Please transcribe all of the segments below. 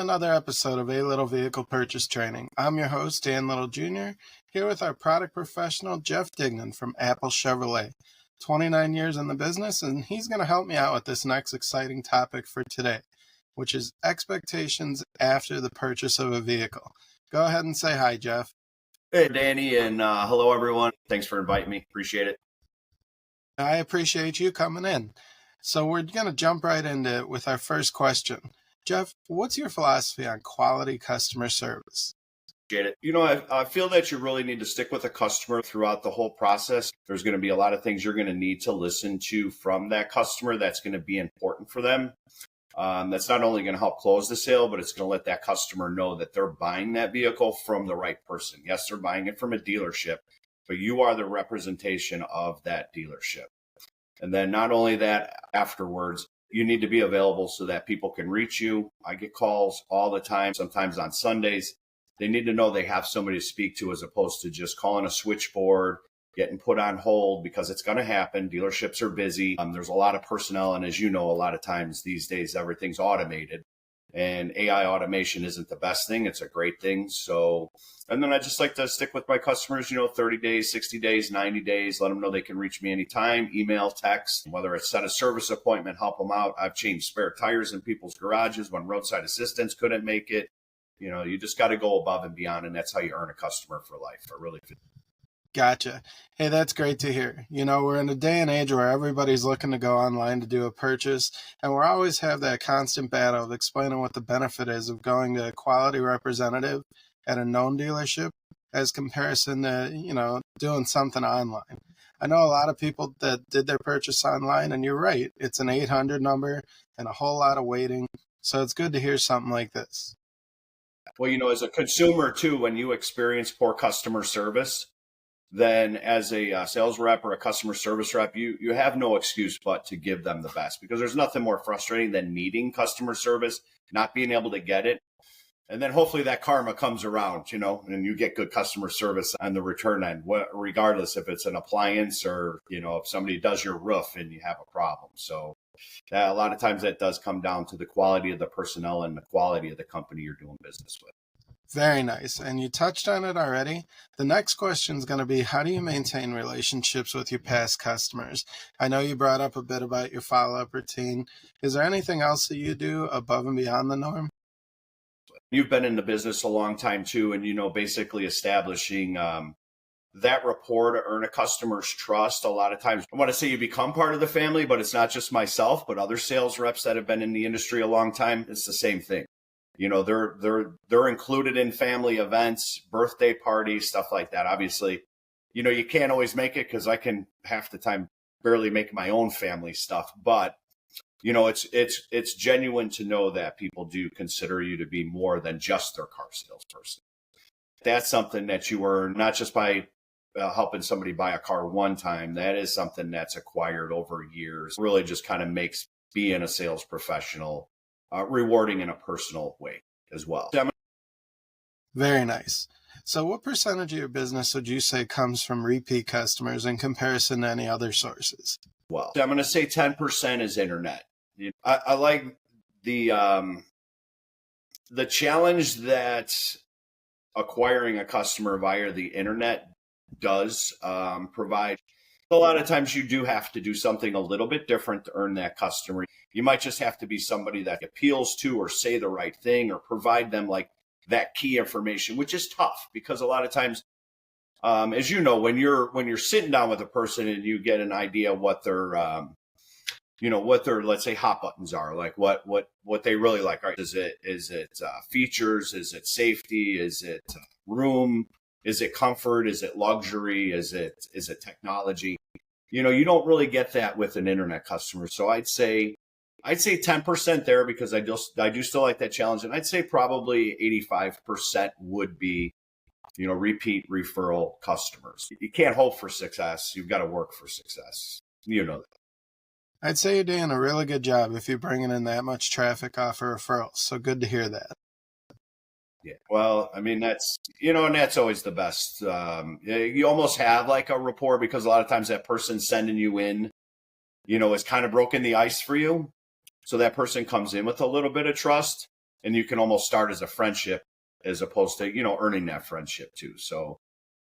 another episode of A Little Vehicle Purchase Training. I'm your host, Dan Little Jr., here with our product professional, Jeff Dignan from Apple Chevrolet. 29 years in the business, and he's going to help me out with this next exciting topic for today, which is expectations after the purchase of a vehicle. Go ahead and say hi, Jeff. Hey, Danny, and hello, everyone. Thanks for inviting me. Appreciate it. I appreciate you coming in. So we're going to jump right into it with our first question. Jeff, what's your philosophy on quality customer service? Appreciate it. I feel that you really need to stick with a customer throughout the whole process. There's going to be a lot of things you're going to need to listen to from that customer that's going to be important for them. That's not only going to help close the sale, but it's going to let that customer know that they're buying that vehicle from the right person. Yes, they're buying it from a dealership, but you are the representation of that dealership. And then not only that, afterwards, you need to be available so that people can reach you. I get calls all the time, sometimes on Sundays. They need to know they have somebody to speak to as opposed to just calling a switchboard, getting put on hold, because it's going to happen. Dealerships are busy. There's a lot of personnel. And as you know, a lot of times these days, everything's automated. And AI automation isn't the best thing. It's a great thing. And then I just like to stick with my customers, 30 days, 60 days, 90 days, let them know they can reach me anytime, email, text, whether it's set a service appointment, help them out. I've changed spare tires in people's garages when roadside assistance couldn't make it. You just got to go above and beyond, and that's how you earn a customer for life. I really feel. Gotcha. Hey, that's great to hear. We're in a day and age where everybody's looking to go online to do a purchase, and we always have that constant battle of explaining what the benefit is of going to a quality representative at a known dealership as comparison to, doing something online. I know a lot of people that did their purchase online, and you're right, it's an 800 number and a whole lot of waiting, so it's good to hear something like this. Well, as a consumer too, when you experience poor customer service, then as a sales rep or a customer service rep, you have no excuse but to give them the best, because there's nothing more frustrating than needing customer service, not being able to get it. And then hopefully that karma comes around, and you get good customer service on the return end, regardless if it's an appliance or, if somebody does your roof and you have a problem. So a lot of times that does come down to the quality of the personnel and the quality of the company you're doing business with. Very nice. And you touched on it already. The next question is going to be, how do you maintain relationships with your past customers? I know you brought up a bit about your follow-up routine. Is there anything else that you do above and beyond the norm? You've been in the business a long time too, and basically establishing that rapport to earn a customer's trust. A lot of times, I want to say you become part of the family, but it's not just myself, but other sales reps that have been in the industry a long time. It's the same thing. They're included in family events, birthday parties, stuff like that. Obviously, you can't always make it because I can half the time barely make my own family stuff. But, it's genuine to know that people do consider you to be more than just their car salesperson. That's something that you earn not just by helping somebody buy a car one time. That is something that's acquired over years. Really just kind of makes being a sales professional rewarding in a personal way as well. Very nice. So what percentage of your business would you say comes from repeat customers in comparison to any other sources? Well, I'm going to say 10% is internet. I like the challenge that acquiring a customer via the internet does provide. A lot of times you do have to do something a little bit different to earn that customer. You might just have to be somebody that appeals to or say the right thing or provide them like that key information, which is tough because a lot of times, as you know, when you're sitting down with a person and you get an idea what their let's say hot buttons are, like what they really like. Right? Is it features? Is it safety? Is it room? Is it comfort? Is it luxury? Is it technology? You don't really get that with an internet customer. So I'd say 10% there because I do still like that challenge. And I'd say probably 85% would be, repeat referral customers. You can't hope for success. You've got to work for success. That. I'd say you're doing a really good job if you're bringing in that much traffic off of referrals. So good to hear that. Yeah. Well, I mean, that's, and that's always the best. You almost have like a rapport because a lot of times that person sending you in, is kind of broken the ice for you. So that person comes in with a little bit of trust. and you can almost start as a friendship as opposed to, earning that friendship too. So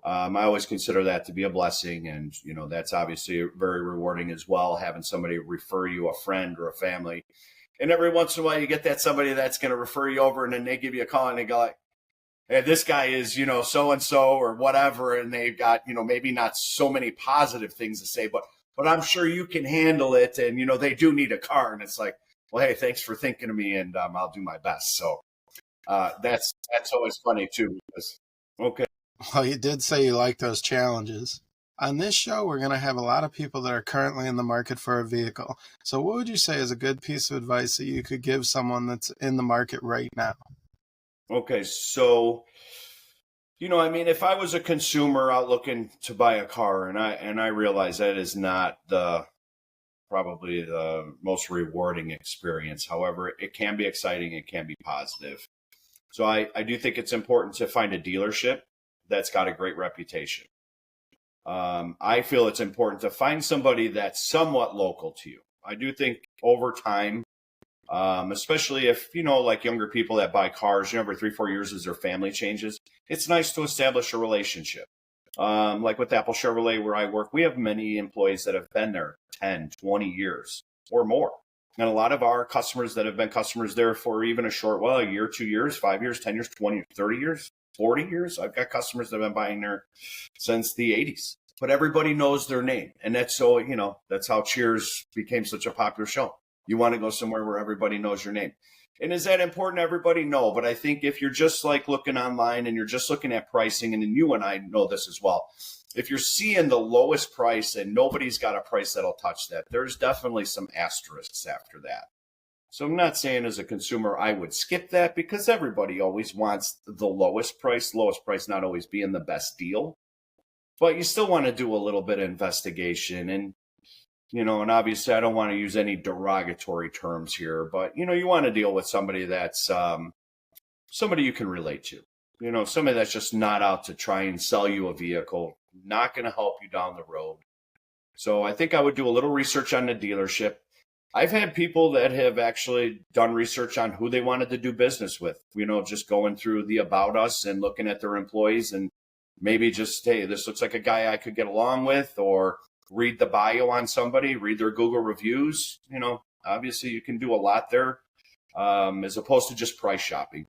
I always consider that to be a blessing. And, that's obviously very rewarding as well, having somebody refer you a friend or a family. And every once in a while you get that somebody that's going to refer you over, and then they give you a call and they go like, hey, this guy is, so-and-so or whatever. And they've got, maybe not so many positive things to say, but I'm sure you can handle it. And, they do need a car. And it's like, well, hey, thanks for thinking of me, and I'll do my best. So that's always funny too. Because, okay. Well, you did say you like those challenges. On this show, we're going to have a lot of people that are currently in the market for a vehicle. So what would you say is a good piece of advice that you could give someone that's in the market right now? Okay, so if I was a consumer out looking to buy a car, and I realize that is not probably the most rewarding experience. However, it can be exciting, it can be positive. So I do think it's important to find a dealership that's got a great reputation. I feel it's important to find somebody that's somewhat local to you. I do think over time, especially if, like younger people that buy cars, every 3-4 years as their family changes, it's nice to establish a relationship. Like with Apple Chevrolet, where I work, we have many employees that have been there 10, 20 years or more. And a lot of our customers that have been customers there for even a short while, a year, 2 years, 5 years, 10 years, 20, 30 years, 40 years. I've got customers that have been buying there since the 80s. But everybody knows their name. And that's that's how Cheers became such a popular show. You want to go somewhere where everybody knows your name. And is that important to everybody? No. But I think if you're just like looking online and you're just looking at pricing, and then you and I know this as well, if you're seeing the lowest price and nobody's got a price that'll touch that, there's definitely some asterisks after that. So I'm not saying as a consumer I would skip that, because everybody always wants the lowest price not always being the best deal. But you still want to do a little bit of investigation. And and obviously I don't want to use any derogatory terms here, but, you want to deal with somebody that's somebody you can relate to, somebody that's just not out to try and sell you a vehicle, not going to help you down the road. So I think I would do a little research on the dealership. I've had people that have actually done research on who they wanted to do business with, just going through the About Us and looking at their employees, and maybe just, hey, this looks like a guy I could get along with, or read the bio on somebody, read their Google reviews. Obviously you can do a lot there, as opposed to just price shopping.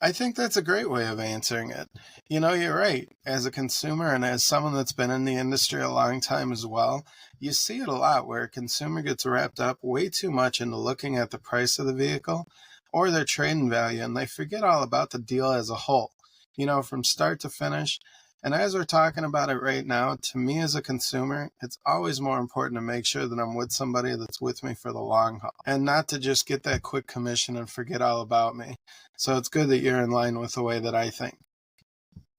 I think that's a great way of answering it. You're right. As a consumer and as someone that's been in the industry a long time as well, you see it a lot where a consumer gets wrapped up way too much into looking at the price of the vehicle or their trade-in value, and they forget all about the deal as a whole, from start to finish. And as we're talking about it right now, to me as a consumer, it's always more important to make sure that I'm with somebody that's with me for the long haul, and not to just get that quick commission and forget all about me. So it's good that you're in line with the way that I think.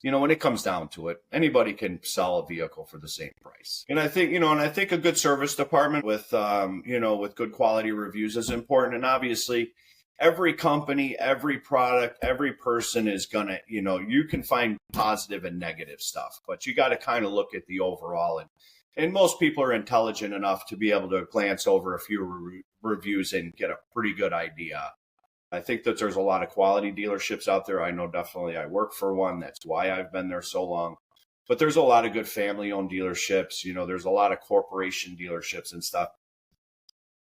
When it comes down to it, anybody can sell a vehicle for the same price. And I think, a good service department with, with good quality reviews is important. And obviously, every company, every product, every person is going to, you can find positive and negative stuff, but you got to kind of look at the overall. And most people are intelligent enough to be able to glance over a few reviews and get a pretty good idea. I think that there's a lot of quality dealerships out there. I know definitely I work for one. That's why I've been there so long. But there's a lot of good family-owned dealerships. There's a lot of corporation dealerships and stuff.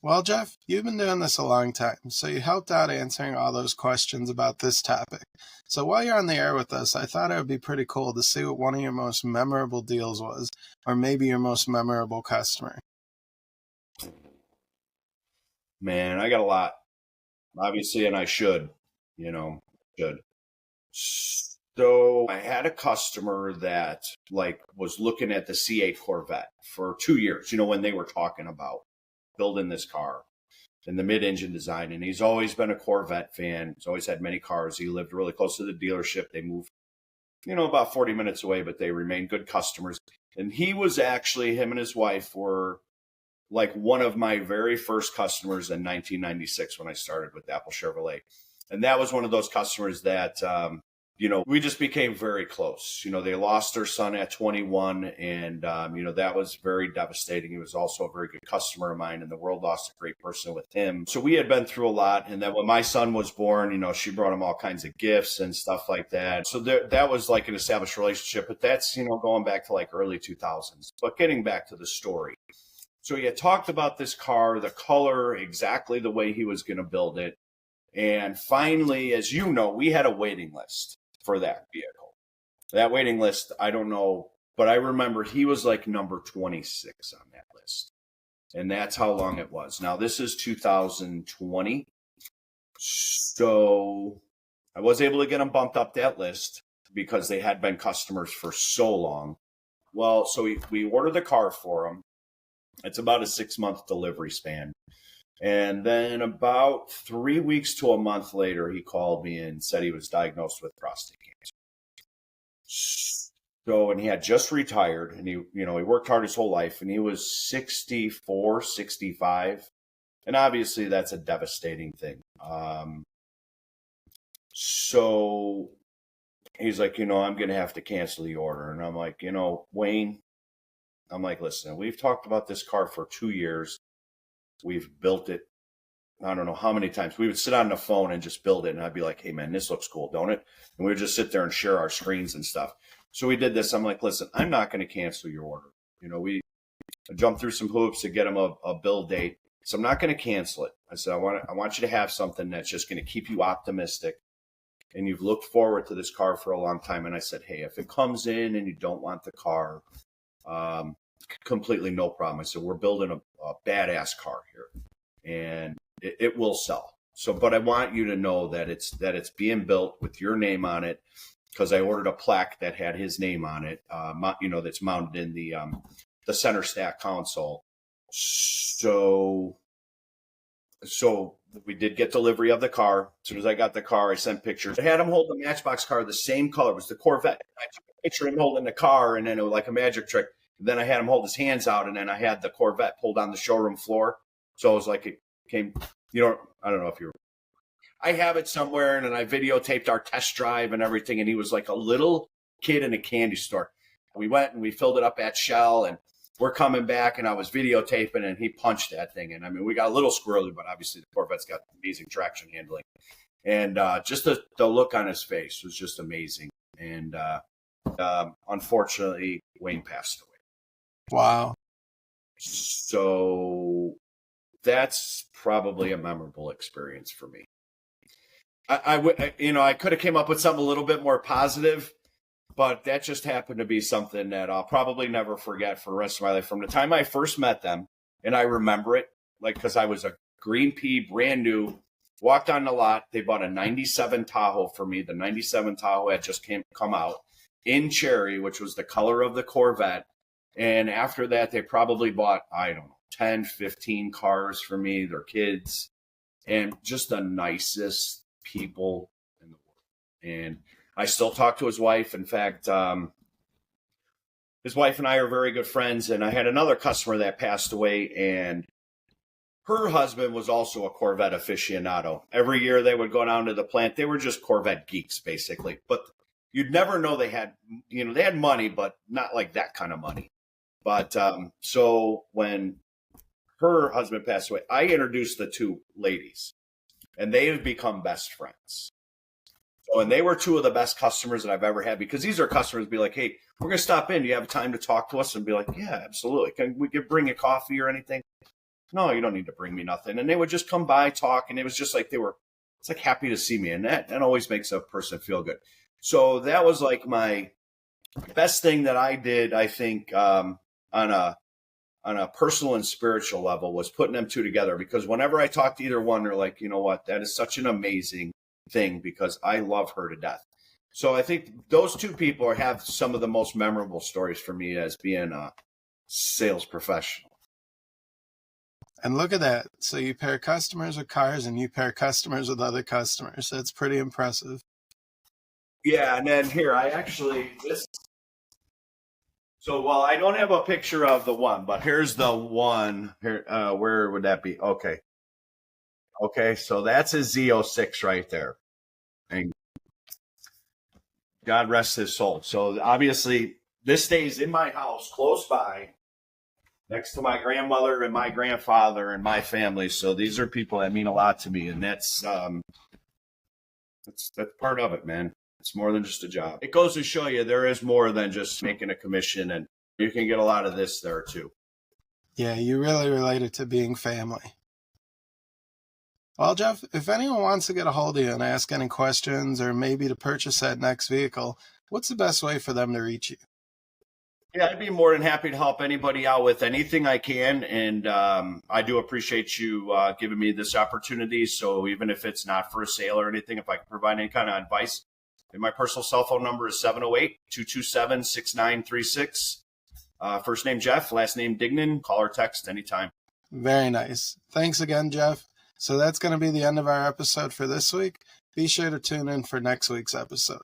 Well, Jeff, you've been doing this a long time, so you helped out answering all those questions about this topic. So while you're on the air with us, I thought it would be pretty cool to see what one of your most memorable deals was, or maybe your most memorable customer. Man, I got a lot, obviously, and I should. So I had a customer that was looking at the C8 Corvette for 2 years, when they were talking about building this car and the mid-engine design. And he's always been a Corvette fan. He's always had many cars. He lived really close to the dealership. They moved, about 40 minutes away, but they remained good customers. And he was actually, him and his wife were one of my very first customers in 1996 when I started with Apple Chevrolet. And that was one of those customers that, we just became very close. They lost their son at 21, and that was very devastating. He was also a very good customer of mine, and the world lost a great person with him. So we had been through a lot, and then when my son was born, she brought him all kinds of gifts and stuff like that. So that was like an established relationship, but that's going back to like early 2000s. But getting back to the story. So he had talked about this car, the color, exactly the way he was going to build it. And finally, as you know, we had a waiting list for that vehicle. That waiting list, I don't know, but I remember he was like number 26 on that list. And that's how long it was. Now, this is 2020. So I was able to get them bumped up that list because they had been customers for so long. Well, so we ordered the car for him. It's about a 6-month delivery span. And then about 3 weeks to a month later, he called me and said he was diagnosed with prostate cancer. So, and he had just retired, and he worked hard his whole life, and he was 64, 65. And obviously that's a devastating thing. So he's like, I'm going to have to cancel the order. And I'm like, Wayne, I'm like, listen, we've talked about this car for 2 years. We've built it, I don't know how many times. We would sit on the phone and just build it. And I'd be like, hey, man, this looks cool, don't it? And we would just sit there and share our screens and stuff. So we did this. I'm like, listen, I'm not going to cancel your order. We jumped through some hoops to get him a build date. So I'm not going to cancel it. I said, I want you to have something that's just going to keep you optimistic. And you've looked forward to this car for a long time. And I said, hey, if it comes in and you don't want the car, completely no problem. I said, we're building a badass car here, and it will sell. So, but I want you to know that it's being built with your name on it, because I ordered a plaque that had his name on it, that's mounted in the center stack console. So we did get delivery of the car. As soon as I got the car, I sent pictures. I had him hold the Matchbox car, the same color. It was the Corvette. I took a picture of him holding the car, and then it was like a magic trick. Then I had him hold his hands out, and then I had the Corvette pulled on the showroom floor. So it was like it came, I don't know if I have it somewhere, and then I videotaped our test drive and everything, and he was like a little kid in a candy store. We went and we filled it up at Shell, and we're coming back, and I was videotaping, and he punched that thing. And I mean, we got a little squirrely, but obviously the Corvette's got amazing traction handling. And just the look on his face was just amazing. And unfortunately, Wayne passed away. Wow. So that's probably a memorable experience for me. I could have came up with something a little bit more positive, but that just happened to be something that I'll probably never forget for the rest of my life. From the time I first met them, and I remember it, like, because I was a green pea, brand new, walked on the lot. They bought a 97 Tahoe for me. The 97 Tahoe had just come out in cherry, which was the color of the Corvette. And after that, they probably bought, 10, 15 cars for me, their kids, and just the nicest people in the world. And I still talk to his wife. In fact, his wife and I are very good friends. And I had another customer that passed away, and her husband was also a Corvette aficionado. Every year they would go down to the plant. They were just Corvette geeks, basically. But you'd never know they had money, but not like that kind of money. But so when her husband passed away, I introduced the two ladies, and they have become best friends. So, and they were two of the best customers that I've ever had, because these are customers be like, hey, we're going to stop in. Do you have time to talk to us? And be like, yeah, absolutely. Can we bring you coffee or anything? No, you don't need to bring me nothing. And they would just come by, talk, and it was just like it's like happy to see me. And that always makes a person feel good. So that was like my best thing that I did, I think, on a personal and spiritual level, was putting them two together. Because whenever I talk to either one, they're like, you know what, that is such an amazing thing, because I love her to death. So I think those two people have some of the most memorable stories for me as being a sales professional. And look at that. So you pair customers with cars, and you pair customers with other customers. That's pretty impressive. Yeah. And then here, so, well, I don't have a picture of the one, but here's the one here. Where would that be? Okay. So that's a Z06 right there. And God rest his soul. So obviously, this stays in my house, close by, next to my grandmother and my grandfather and my family. So these are people that mean a lot to me, and that's part of it, man. It's more than just a job. It goes to show you there is more than just making a commission, and you can get a lot of this there too. Yeah, you really relate it to being family. Well, Jeff, if anyone wants to get a hold of you and ask any questions or maybe to purchase that next vehicle, what's the best way for them to reach you? Yeah, I'd be more than happy to help anybody out with anything I can. And I do appreciate you giving me this opportunity. So even if it's not for a sale or anything, if I can provide any kind of advice, and my personal cell phone number is 708-227-6936. First name Jeff, last name Dignan. Call or text anytime. Very nice. Thanks again, Jeff. So that's going to be the end of our episode for this week. Be sure to tune in for next week's episode.